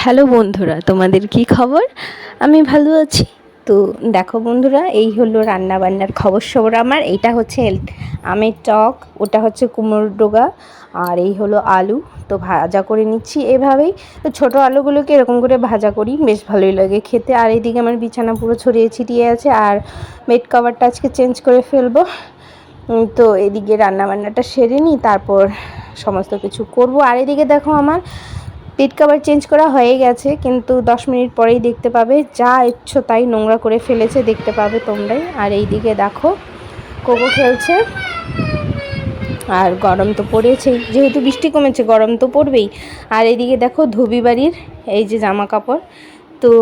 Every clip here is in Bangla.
হ্যালো বন্ধুরা, তোমাদের কি খবর? আমি ভালো আছি। তো দেখো বন্ধুরা, এই হলো রান্না বান্নার খবর সবর আমার। এইটা হচ্ছে আমের টক, ওটা হচ্ছে কুমড়োর ডোগা, আর এই হলো আলু। তো ভাজা করে নিচ্ছি এভাবেই। তো ছোটো আলুগুলোকে এরকম করে ভাজা করি, বেশ ভালোই লাগে খেতে। আর এইদিকে আমার বিছানা পুরো ছড়িয়ে ছিটিয়ে আছে, আর বেড কভারটা আজকে চেঞ্জ করে ফেলবো। তো এদিকে রান্নাবান্নাটা সেরে নিই, তারপর সমস্ত কিছু করব। আর এদিকে দেখো আমার বেড কভার চেঞ্জ করা হয়ে গেছে, কিন্তু 10 মিনিট পরেই দেখতে পাবে যা ইচ্ছো তাই নোংরা করে ফেলেছে, দেখতে পাবে তোমরাই। আর এইদিকে দেখো কোকো খেলছে। আর গরম তো পড়েছেই, যেহেতু বৃষ্টি কমেছে গরম তো পড়বেই। আর এইদিকে দেখো ধুবি বাড়ির এই যে জামা কাপড়। তো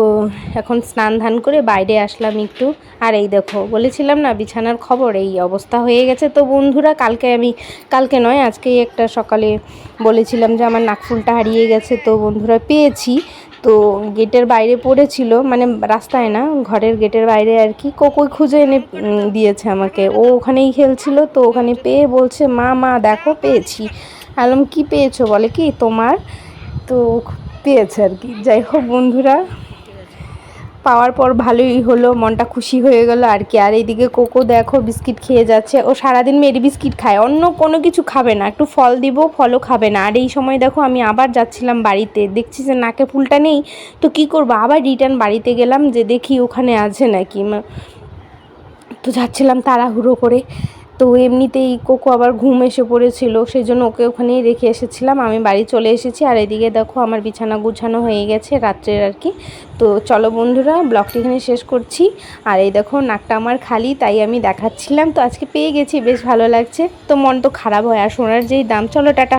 এখন স্নান ধান করে বাইরে আসলাম একটু। আর এই দেখো বলেছিলাম না বিছানার খবর, এই অবস্থা হয়ে গেছে। তো বন্ধুরা কালকে নয় আজকেই একটা সকালে বলেছিলাম যে আমার নাকফুলটা হারিয়ে গেছে। তো বন্ধুরা পেয়েছি। তো গেটের বাইরে পড়েছিল, মানে রাস্তায় না, ঘরের গেটের বাইরে আর কি। কোকোই খুঁজে এনে দিয়েছে আমাকে। ও ওখানেই খেলছিল, তো ওখানে পেয়ে বলছে মা মা দেখো পেয়েছি। আলম কি পেয়েছো? বলে কি তোমার। তো পেয়েছে আর কি। যাই হোক বন্ধুরা, পাওয়ার পর ভালোই হলো, মনটা খুশি হয়ে গেল আর কি। আর এইদিকে কোকো দেখো বিস্কিট খেয়ে যাচ্ছে। ও সারাদিন মেরি বিস্কিট খায়, অন্য কোনো কিছু খাবে না। একটু ফল দিব, ফলও খাবে না। আর এই সময় দেখো আমি আবার যাচ্ছিলাম বাড়িতে, দেখছি যে নাকে ফুলটা নেই। তো কি করবো, আবার রিটার্ন বাড়িতে গেলাম যে দেখি ওখানে আছে নাকি। তো যাচ্ছিলাম তাড়াহুড়ো করে। তো এমনিতেই কোকো আবার ঘুম এসে পড়েছিল, সেই জন্য ওকে ওখানেই রেখে এসেছিলাম। আমি বাড়ি চলে এসেছি। আর এদিকে দেখো আমার বিছানা গুছানো হয়ে গেছে রাত্রের আর কি। তো চলো বন্ধুরা, ব্লগটি এখানে শেষ করছি। আর এই দেখো নাকটা আমার খালি, তাই আমি দেখাচ্ছিলাম। তো আজকে পেয়ে গেছি, বেশ ভালো লাগছে। তো মন তো খারাপ হয়, আর সোনার যেই দাম। চলো টাটা।